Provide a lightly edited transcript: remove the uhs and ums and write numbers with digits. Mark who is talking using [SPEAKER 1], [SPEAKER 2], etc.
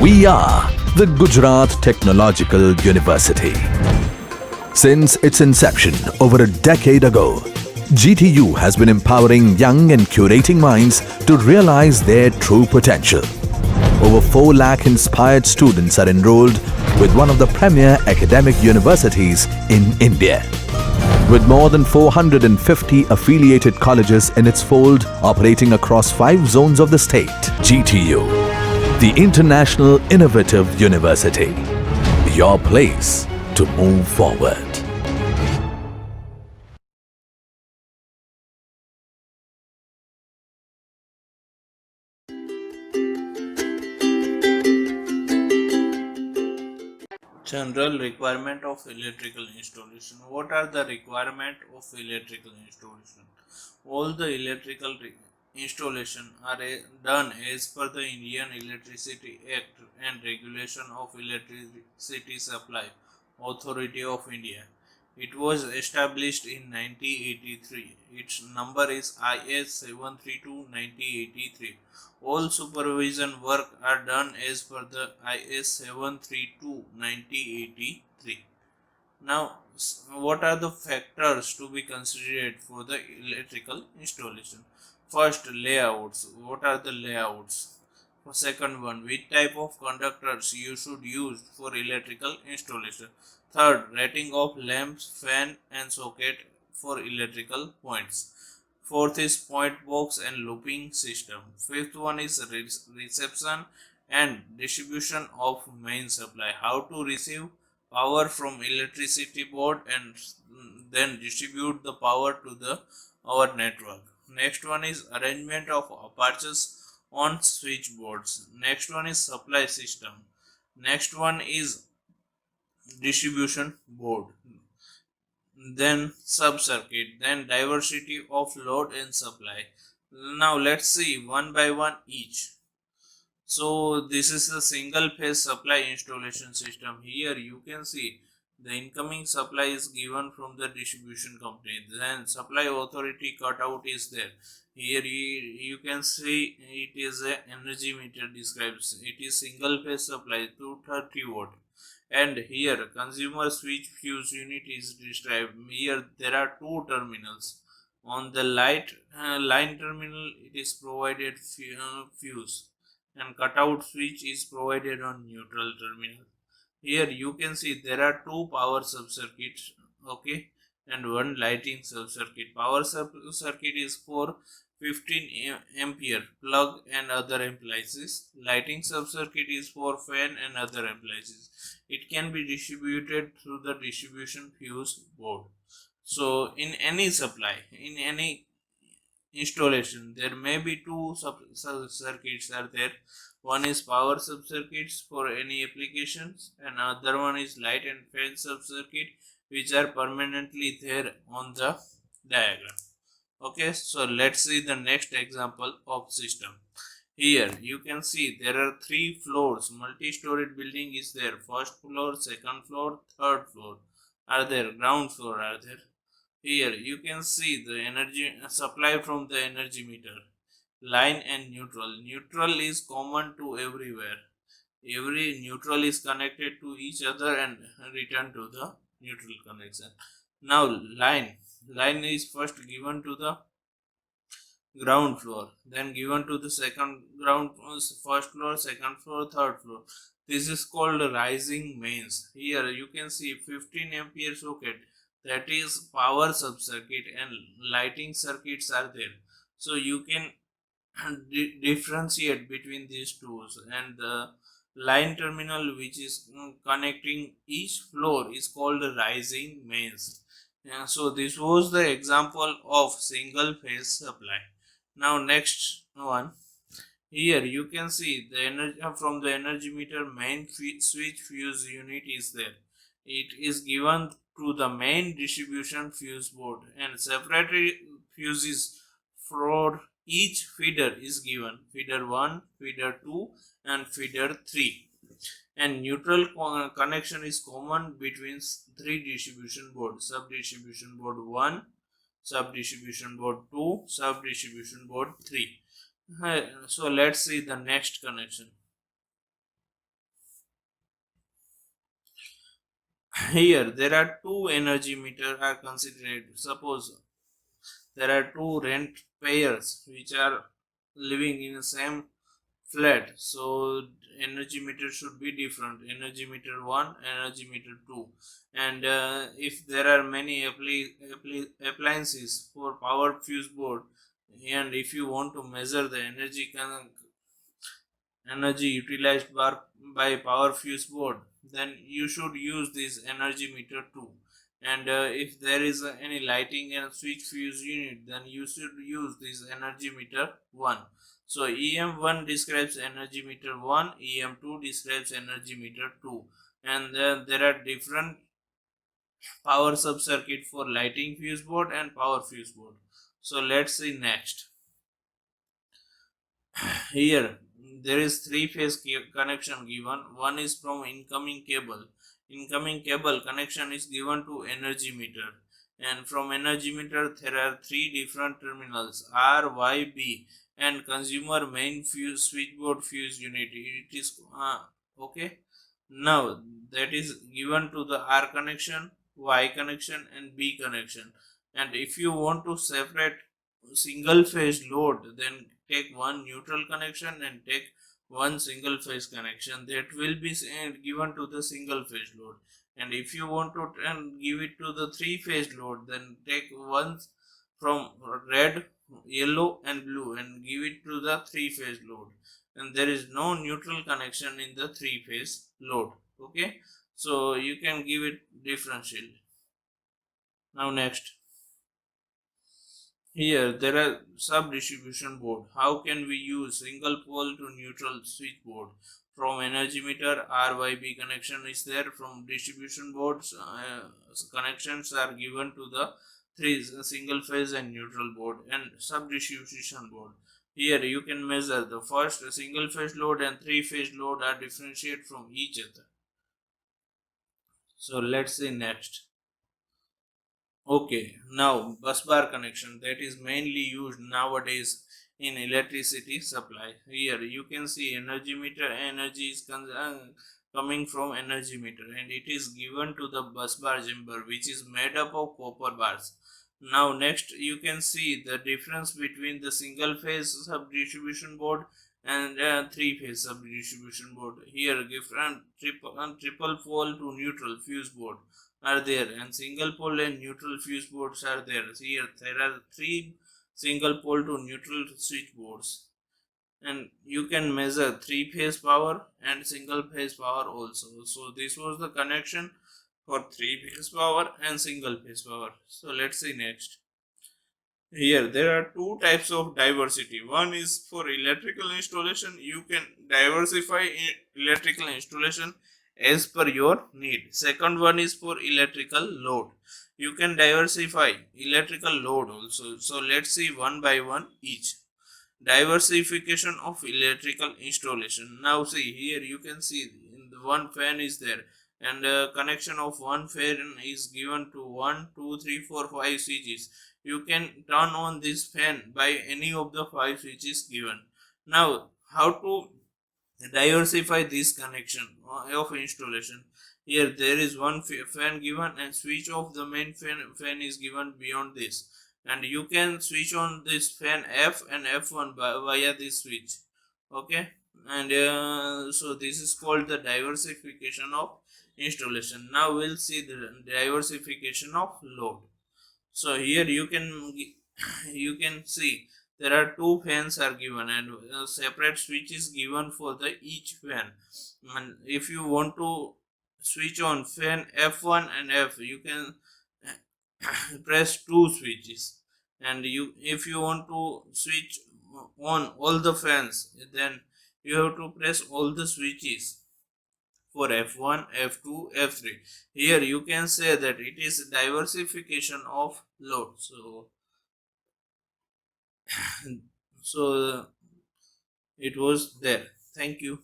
[SPEAKER 1] We are the Gujarat Technological University. Since its inception over a decade ago, GTU has been empowering young and curating minds to realize their true potential. Over 4 lakh inspired students are enrolled with one of the premier academic universities in India. With more than 450 affiliated colleges in its fold operating across 5 zones of the state, GTU, the International Innovative University, your place to move forward.
[SPEAKER 2] General requirement of electrical installation. What are the requirement of electrical installation? All the electrical installation are done as per the Indian Electricity Act and Regulation of Electricity Supply Authority of India. It was established in 1983. Its number is IS 732/1983. All supervision work are done as per the IS 732/1983. Now, what are the factors to be considered for the electrical installation? First, layouts. What are the layouts? Second one, which type of conductors you should use for electrical installation? Third, rating of lamps, fan and socket for electrical points. Fourth is point box and looping system. Fifth one is reception and distribution of main supply. How to receive power from electricity board and then distribute the power to the our network. Next one is arrangement of apertures on switchboards. Next one is supply system. Next one is distribution board. Then sub circuit. Then diversity of load and supply. Now let's see one by one each. So this is the single phase supply installation system. Here you can see the incoming supply is given from the distribution company. Then supply authority cutout is there. Here you can see it is a energy meter describes. It is single phase supply 230 watt. And here consumer switch fuse unit is described. Here there are 2 terminals. On the line terminal it is provided fuse and cutout switch is provided on neutral terminal. Here you can see there are 2 power sub circuits, okay, and 1 lighting sub circuit. Power sub circuit is for 15 ampere plug and other appliances. Lighting sub circuit is for fan and other appliances. It can be distributed through the distribution fuse board. So in any supply, in any installation, there may be 2 sub circuits are there. One is power sub circuits for any applications and other one is light and fan sub circuit which are permanently there on the diagram. Okay, so let's see the next example of system. Here you can see there are 3 floors. Multi-storied building is there. First floor, second floor, third floor are there. Ground floor are there. Here you can see the energy supply from the energy meter. Line and neutral. Neutral is common to everywhere. Every neutral is connected to each other and return to the neutral connection. Now line. Line is first given to the ground floor, then given to the second ground first floor, second floor, third floor. This is called rising mains. Here you can see 15 ampere socket, that is power sub circuit, and lighting circuits are there. So you can differentiate between these two, and the line terminal which is connecting each floor is called rising mains. Yeah, so this was the example of single phase supply. Now next one, here you can see the energy from the energy meter main switch fuse unit is there. It is given to the main distribution fuse board and separate fuses for each feeder is given. Feeder 1, feeder 2 and feeder 3. And neutral connection is common between 3 distribution boards. Sub distribution board 1, sub distribution board 2, sub distribution board 3. So let's see the next connection. Here there are two energy meter are considered. Suppose there are two rent payers which are living in the same flat, so energy meter should be different: energy meter 1, energy meter 2. And if there are many appliances for power fuse board, and if you want to measure the energy utilized by power fuse board, then you should use this energy meter too. And if there is any lighting and switch fuse unit, then you should use this energy meter 1. So EM1 describes energy meter 1, EM2 describes energy meter 2. And there are different power sub circuit for lighting fuse board and power fuse board. So let's see next. Here there is three-phase connection given. One is from incoming cable. Incoming cable connection is given to energy meter, and from energy meter there are three different terminals: R, Y, B, and consumer main fuse switchboard fuse unit. It is okay. Now that is given to the R connection, Y connection, and B connection. And if you want to separate single phase load, then take one neutral connection and take one single phase connection that will be given to the single phase load. And if you want to give it to the three phase load, then take one from red, yellow, and blue and give it to the three phase load. And there is no neutral connection in the three phase load. Okay, so you can give it differential. Now next. Here there are sub-distribution board. How can we use single pole to neutral switchboard? From energy meter, RYB connection is there. From distribution boards, connections are given to the three single phase and neutral board and sub-distribution board. Here you can measure the first single phase load and three phase load are differentiated from each other. So let's see next. Okay, now bus bar connection that is mainly used nowadays in electricity supply. Here you can see energy meter. Energy is coming from energy meter, and it is given to the bus bar chamber, which is made up of copper bars. Now next you can see the difference between the single phase sub distribution board and three phase sub distribution board. Here different triple pole to neutral fuse board are there, and single pole and neutral fuse boards are there. Here there are three single pole to neutral switch boards, and you can measure three phase power and single phase power also. So this was the connection for three phase power and single phase power. So let's see next. Here there are two types of diversity. One is for electrical installation. You can diversify electrical installation as per your need. Second one is for electrical load. You can diversify electrical load also. So let's see one by one each. Diversification of electrical installation. Now see here you can see in the one fan is there, and connection of one fan is given to 1, 2, 3, 4, 5 switches. You can turn on this fan by any of the 5 switches given. Now how to diversify this connection of installation? Here there is one fan given, and switch off the main fan is given beyond this, and you can switch on this fan F and F1 via this switch. Okay, and so this is called the diversification of installation. Now we'll see the diversification of load. So here you can you can see there are two fans are given, and separate switch is given for the each fan. And if you want to switch on fan F1 and F, you can press two switches. And you if you want to switch on all the fans, then you have to press all the switches for F1, F2, F3. Here you can say that it is diversification of load. So it was there. Thank you.